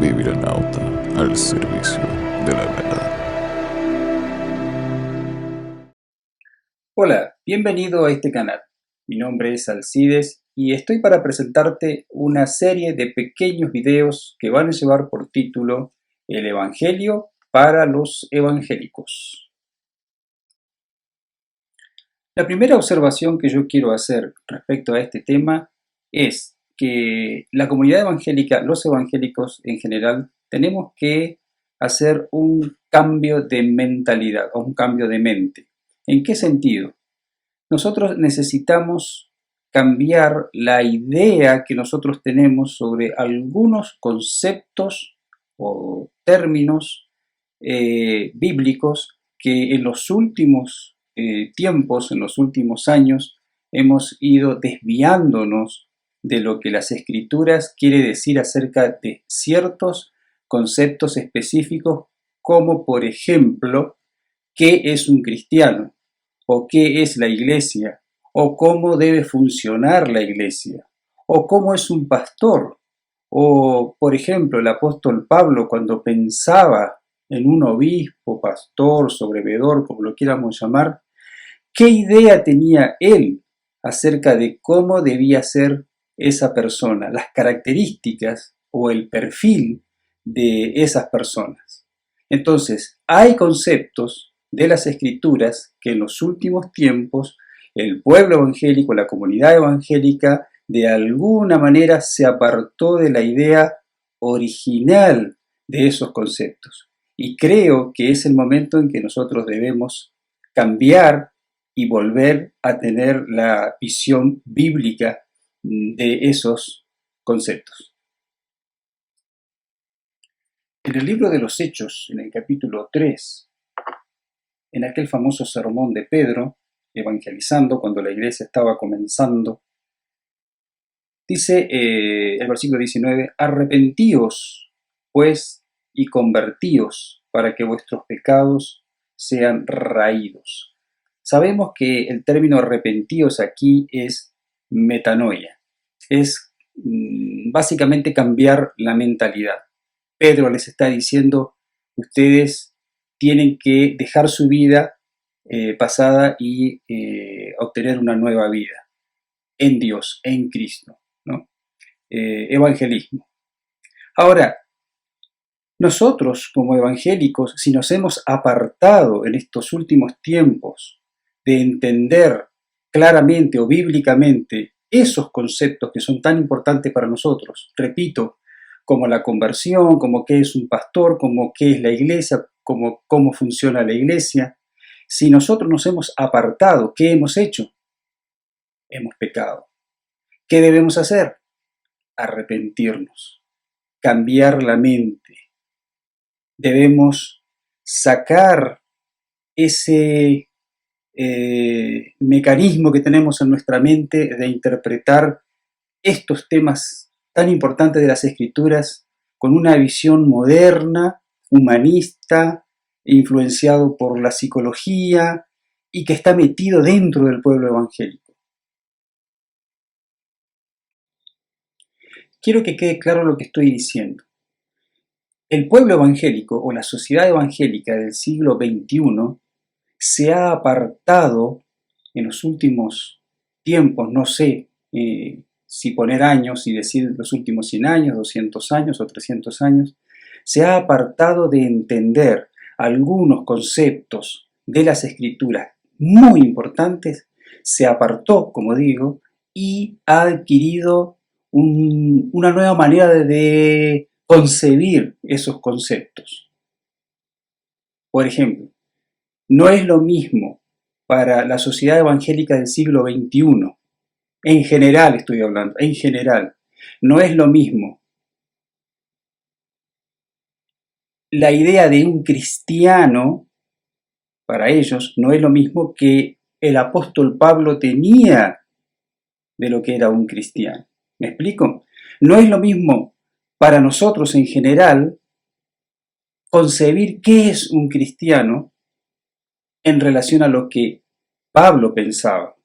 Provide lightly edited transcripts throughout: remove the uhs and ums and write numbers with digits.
Vibranauta al servicio de la verdad. Hola, bienvenido a este canal. Mi nombre es Alcides y estoy para presentarte una serie de pequeños videos que van a llevar por título El Evangelio para los evangélicos. La primera observación que yo quiero hacer respecto a este tema es que la comunidad evangélica, los evangélicos en general, tenemos que hacer un cambio de mentalidad o un cambio de mente. ¿En qué sentido? Nosotros necesitamos cambiar la idea que nosotros tenemos sobre algunos conceptos o términos bíblicos que en los últimos tiempos, en los últimos años, hemos ido desviándonos de lo que las escrituras quiere decir acerca de ciertos conceptos específicos, como por ejemplo, ¿qué es un cristiano? ¿O qué es la iglesia? ¿O cómo debe funcionar la iglesia? ¿O cómo es un pastor? O, por ejemplo, el apóstol Pablo, cuando pensaba en un obispo, pastor, sobrevedor, como lo quieramos llamar, ¿qué idea tenía él acerca de cómo debía ser esa persona, las características o el perfil de esas personas? Entonces, hay conceptos de las escrituras que en los últimos tiempos el pueblo evangélico, la comunidad evangélica, de alguna manera se apartó de la idea original de esos conceptos. Y creo que es el momento en que nosotros debemos cambiar y volver a tener la visión bíblica de esos conceptos. En el libro de los Hechos, en el capítulo 3, en aquel famoso sermón de Pedro, evangelizando cuando la iglesia estaba comenzando, dice el versículo 19, arrepentíos, pues, y convertíos, para que vuestros pecados sean raídos. Sabemos que el término arrepentíos aquí es metanoia, es básicamente cambiar la mentalidad. Pedro les está diciendo, ustedes tienen que dejar su vida pasada y obtener una nueva vida en Dios, en Cristo, ¿no? Evangelismo. Ahora, nosotros como evangélicos, si nos hemos apartado en estos últimos tiempos de entender claramente o bíblicamente esos conceptos que son tan importantes para nosotros, repito, como la conversión, como qué es un pastor, como qué es la iglesia, como cómo funciona la iglesia, si nosotros nos hemos apartado, ¿qué hemos hecho? Hemos pecado. ¿Qué debemos hacer? Arrepentirnos, cambiar la mente. Debemos sacar ese mecanismo que tenemos en nuestra mente de interpretar estos temas tan importantes de las escrituras con una visión moderna, humanista, influenciado por la psicología y que está metido dentro del pueblo evangélico. Quiero que quede claro lo que estoy diciendo. El pueblo evangélico o la sociedad evangélica del siglo XXI se ha apartado en los últimos tiempos, no sé si poner años y decir los últimos 100 años, 200 años o 300 años, se ha apartado de entender algunos conceptos de las escrituras muy importantes, se apartó, como digo, y ha adquirido una nueva manera de concebir esos conceptos. Por ejemplo, no es lo mismo para la sociedad evangélica del siglo XXI, en general estoy hablando, en general, no es lo mismo la idea de un cristiano, para ellos, no es lo mismo que el apóstol Pablo tenía de lo que era un cristiano. ¿Me explico? No es lo mismo para nosotros en general concebir qué es un cristiano en relación a lo que Pablo pensaba.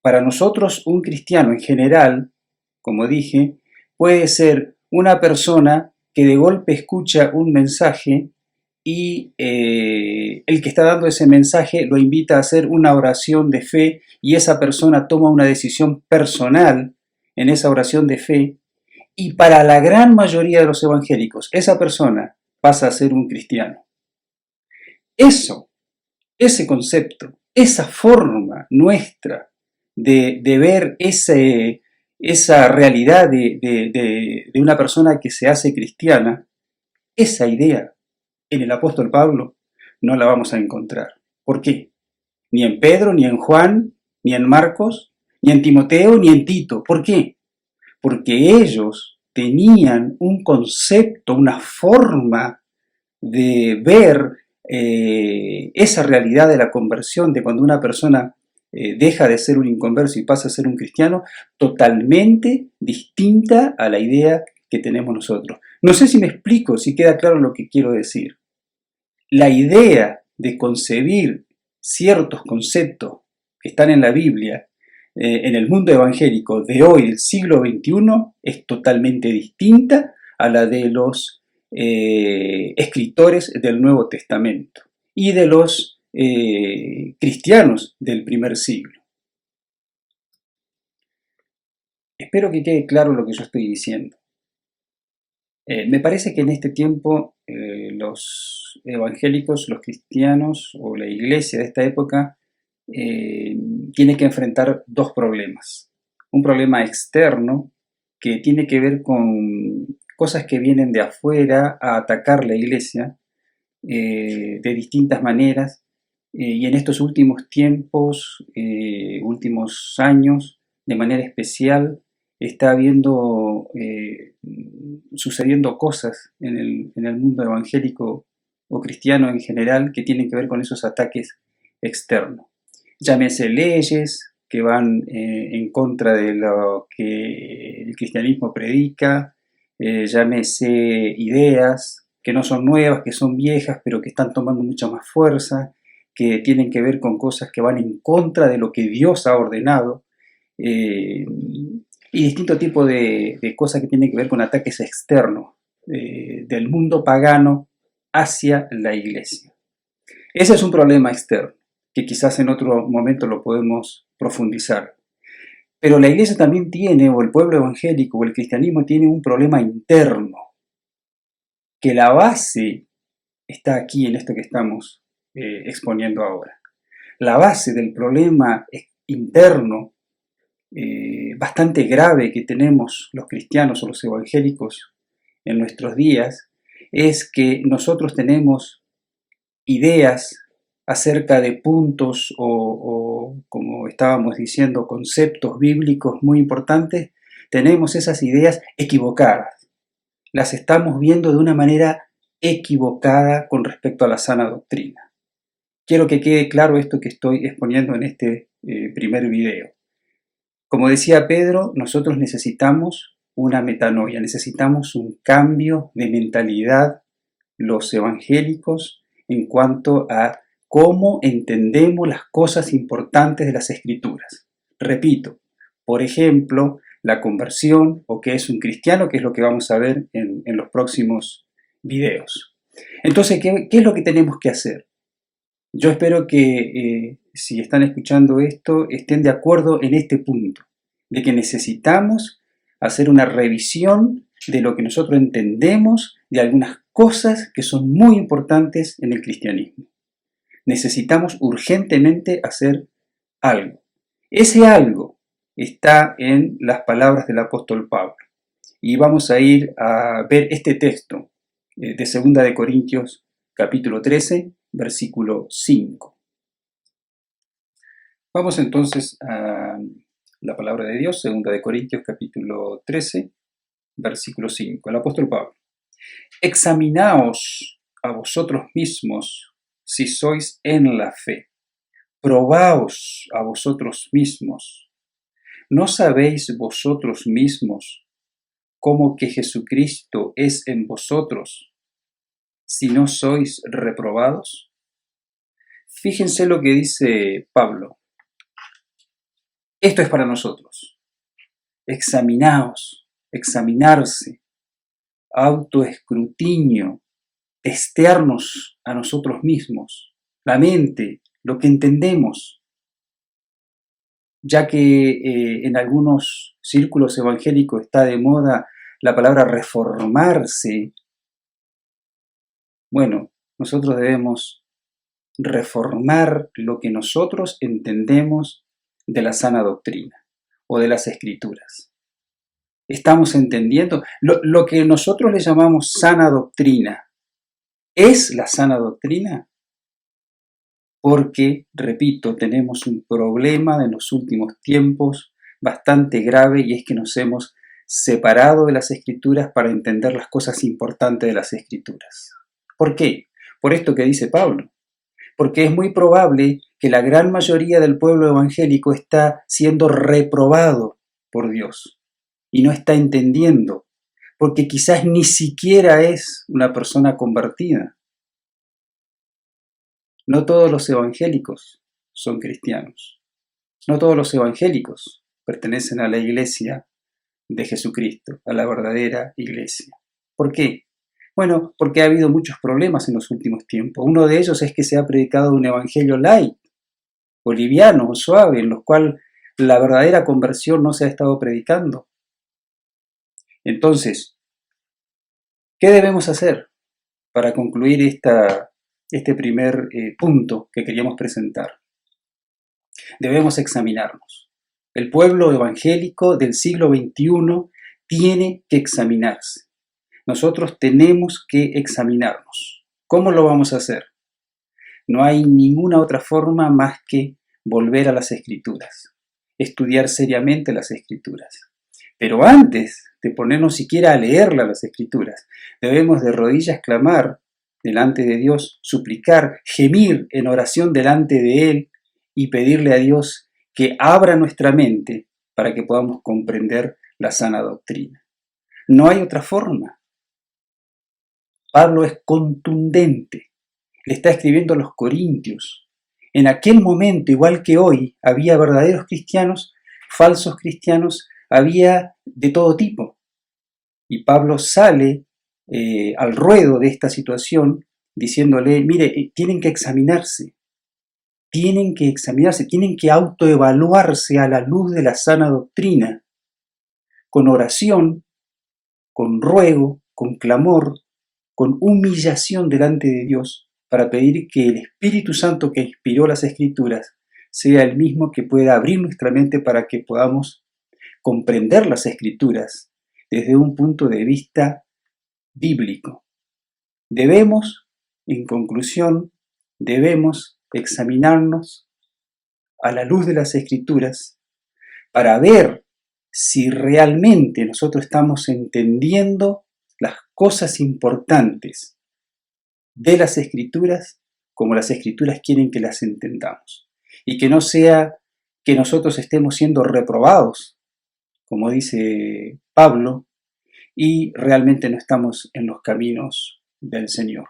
Para nosotros un cristiano en general, como dije, puede ser una persona que de golpe escucha un mensaje y el que está dando ese mensaje lo invita a hacer una oración de fe y esa persona toma una decisión personal en esa oración de fe y para la gran mayoría de los evangélicos esa persona pasa a ser un cristiano. Ese concepto, esa forma nuestra de ver esa realidad de una persona que se hace cristiana, esa idea en el apóstol Pablo no la vamos a encontrar. ¿Por qué? Ni en Pedro, ni en Juan, ni en Marcos, ni en Timoteo, ni en Tito. ¿Por qué? Porque ellos tenían un concepto, una forma de ver esa realidad de la conversión, de cuando una persona deja de ser un inconverso y pasa a ser un cristiano, totalmente distinta a la idea que tenemos nosotros. No sé si me explico, si queda claro lo que quiero decir. La idea de concebir ciertos conceptos que están en la Biblia, en el mundo evangélico de hoy, del siglo XXI, es totalmente distinta a la de los escritores del Nuevo Testamento y de los cristianos del primer siglo. Espero que quede claro lo que yo estoy diciendo. Me parece que en este tiempo los evangélicos, los cristianos o la iglesia de esta época tiene que enfrentar dos problemas. Un problema externo que tiene que ver con cosas que vienen de afuera a atacar la iglesia de distintas maneras y en estos últimos tiempos, últimos años, de manera especial, está habiendo, sucediendo cosas en el mundo evangélico o cristiano en general que tienen que ver con esos ataques externos. Llámese leyes que van en contra de lo que el cristianismo predica, llámese ideas que no son nuevas, que son viejas, pero que están tomando mucha más fuerza, que tienen que ver con cosas que van en contra de lo que Dios ha ordenado, y distintos tipos de cosas que tienen que ver con ataques externos del mundo pagano hacia la iglesia. Ese es un problema externo, que quizás en otro momento lo podemos profundizar. Pero la iglesia también tiene, o el pueblo evangélico, o el cristianismo tiene un problema interno, que la base está aquí en esto que estamos exponiendo ahora. La base del problema interno bastante grave que tenemos los cristianos o los evangélicos en nuestros días es que nosotros tenemos ideas acerca de puntos o, como estábamos diciendo, conceptos bíblicos muy importantes, tenemos esas ideas equivocadas. Las estamos viendo de una manera equivocada con respecto a la sana doctrina. Quiero que quede claro esto que estoy exponiendo en este primer video. Como decía Pedro, nosotros necesitamos una metanoia, necesitamos un cambio de mentalidad los evangélicos en cuanto a cómo entendemos las cosas importantes de las Escrituras. Repito, por ejemplo, la conversión o qué es un cristiano, que es lo que vamos a ver en los próximos videos. Entonces, ¿qué es lo que tenemos que hacer? Yo espero que si están escuchando esto, estén de acuerdo en este punto, de que necesitamos hacer una revisión de lo que nosotros entendemos de algunas cosas que son muy importantes en el cristianismo. Necesitamos urgentemente hacer algo. Ese algo está en las palabras del apóstol Pablo. Y vamos a ir a ver este texto de 2 de Corintios capítulo 13, versículo 5. Vamos entonces a la palabra de Dios, 2 de Corintios capítulo 13, versículo 5. El apóstol Pablo. Examinaos a vosotros mismos si sois en la fe. Probaos a vosotros mismos. ¿No sabéis vosotros mismos cómo que Jesucristo es en vosotros si no sois reprobados? Fíjense lo que dice Pablo. Esto es para nosotros. Examinaos, examinarse autoescrutinio, testearnos a nosotros mismos, la mente, lo que entendemos, ya que en algunos círculos evangélicos está de moda la palabra reformarse. Bueno, nosotros debemos reformar lo que nosotros entendemos de la sana doctrina o de las escrituras. Estamos entendiendo lo que nosotros le llamamos sana doctrina. ¿Es la sana doctrina? Porque, repito, tenemos un problema en los últimos tiempos bastante grave, y es que nos hemos separado de las escrituras para entender las cosas importantes de las escrituras. ¿Por qué? Por esto que dice Pablo. Porque es muy probable que la gran mayoría del pueblo evangélico está siendo reprobado por Dios y no está entendiendo, porque quizás ni siquiera es una persona convertida. No todos los evangélicos son cristianos. No todos los evangélicos pertenecen a la iglesia de Jesucristo, a la verdadera iglesia. ¿Por qué? Bueno, porque ha habido muchos problemas en los últimos tiempos. Uno de ellos es que se ha predicado un evangelio light, o liviano, o suave, en los cuales la verdadera conversión no se ha estado predicando. Entonces, ¿qué debemos hacer para concluir este primer punto que queríamos presentar? Debemos examinarnos. El pueblo evangélico del siglo XXI tiene que examinarse. Nosotros tenemos que examinarnos. ¿Cómo lo vamos a hacer? No hay ninguna otra forma más que volver a las Escrituras, estudiar seriamente las Escrituras. Pero antes de ponernos siquiera a leerlas las Escrituras, debemos de rodillas clamar delante de Dios, suplicar, gemir en oración delante de Él y pedirle a Dios que abra nuestra mente para que podamos comprender la sana doctrina. No hay otra forma. Pablo es contundente. Le está escribiendo a los corintios. En aquel momento, igual que hoy, había verdaderos cristianos, falsos cristianos, había de todo tipo. Y Pablo sale al ruedo de esta situación diciéndole, mire, tienen que examinarse, tienen que autoevaluarse a la luz de la sana doctrina, con oración, con ruego, con clamor, con humillación delante de Dios, para pedir que el Espíritu Santo que inspiró las Escrituras sea el mismo que pueda abrir nuestra mente para que podamos comprender las Escrituras desde un punto de vista bíblico. Debemos, en conclusión, examinarnos a la luz de las Escrituras para ver si realmente nosotros estamos entendiendo las cosas importantes de las Escrituras como las Escrituras quieren que las entendamos. Y que no sea que nosotros estemos siendo reprobados, como dice Pablo, y realmente no estamos en los caminos del Señor.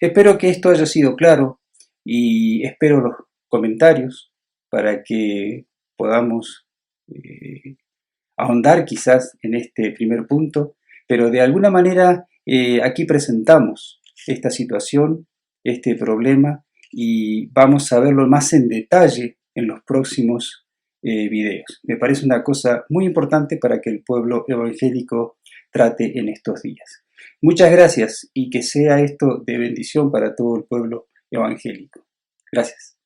Espero que esto haya sido claro y espero los comentarios para que podamos ahondar quizás en este primer punto, pero de alguna manera aquí presentamos esta situación, este problema, y vamos a verlo más en detalle en los próximos videos. Me parece una cosa muy importante para que el pueblo evangélico trate en estos días. Muchas gracias y que sea esto de bendición para todo el pueblo evangélico. Gracias.